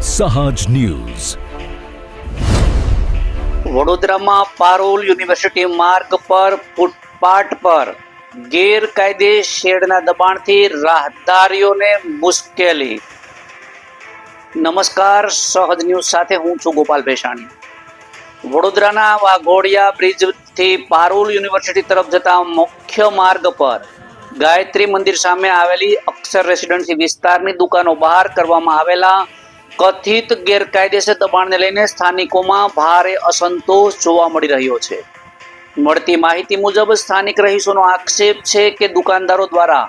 સહજ ન્યૂઝ. વડોદરામાં પારોલ યુનિવર્સિટી માર્ગ પર ફૂટપાથ પર ગેરકાયદે શેડના દબાણથી રાહદારીઓને મુશ્કેલી. નમસ્કાર, સહજ ન્યૂઝ સાથે હું છું ગોપાલ ભેસાણી. વડોદરાના વાઘોડિયા બ્રિજથી પારોલ યુનિવર્સિટી તરફ જતા મુખ્ય માર્ગ પર ગાયત્રી મંદિર સામે આવેલી અક્ષર રેસિડેન્સી વિસ્તારની દુકાનો બહાર કરવામાં આવેલા કથિત ગેરકાયદેસર દબાણને લઈને સ્થાનિકોમાં ભારે અસંતોષ જોવા મળી રહ્યો છે. મળતી માહિતી મુજબ સ્થાનિક રહીશોનો આક્ષેપ છે કે દુકાનદારો દ્વારા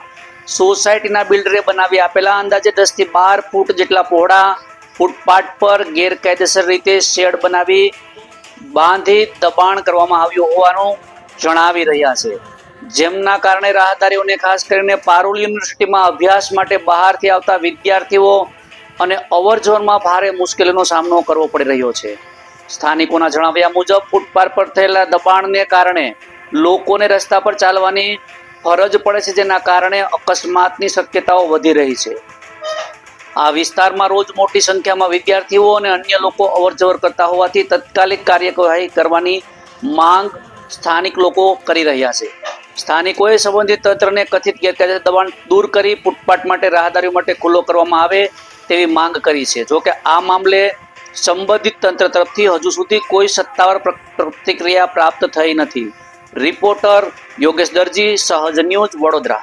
સોસાયટીના બિલ્ડરે બનાવી આપેલા અંદાજે 10 થી 12 ફૂટ જેટલા પહોળા ફૂટપાથ પર ગેરકાયદેસર રીતે શેડ બનાવી બાંધી દબાણ કરવામાં આવ્યું હોવાનું જણાવી રહ્યા છે, જેમના કારણે રાહદારીઓને ખાસ કરીને પારોલ યુનિવર્સિટીમાં અભ્યાસ માટે બહારથી આવતા વિદ્યાર્થીઓ અને અવરજવરમાં ભારે મુશ્કેલીનો સામનો કરવો પડી રહ્યો છે. સ્થાનિકોના જણાવ્યા મુજબ ફૂટપાથ પર થયેલા દબાણને કારણે લોકોને રસ્તા પર ચાલવાની ફરજ પડે છે, જેના કારણે અકસ્માતની શક્યતાઓ વધી રહી છે. આ વિસ્તારમાં રોજ મોટી સંખ્યામાં વિદ્યાર્થીઓ અને અન્ય લોકો અવરજવર કરતા હોવાથી તાત્કાલિક કાર્યવાહી કરવાની માંગ સ્થાનિક લોકો કરી રહ્યા છે. સ્થાનિકોએ સંબંધિત તંત્રને કથિત ગેરકાયદેસર દબાણ દૂર કરી ફૂટપાથ માટે રાહદારીઓ માટે ખુલ્લો કરવામાં આવે તેવી માંગ કરી છે. જોકે આ મામલે સંબંધિત તંત્ર તરફથી હજુ સુધી કોઈ સત્તાવાર પ્રતિક્રિયા પ્રાપ્ત થઈ નથી. રિપોર્ટર યોગેશ દરજી, સહજ ન્યૂઝ, વડોદરા.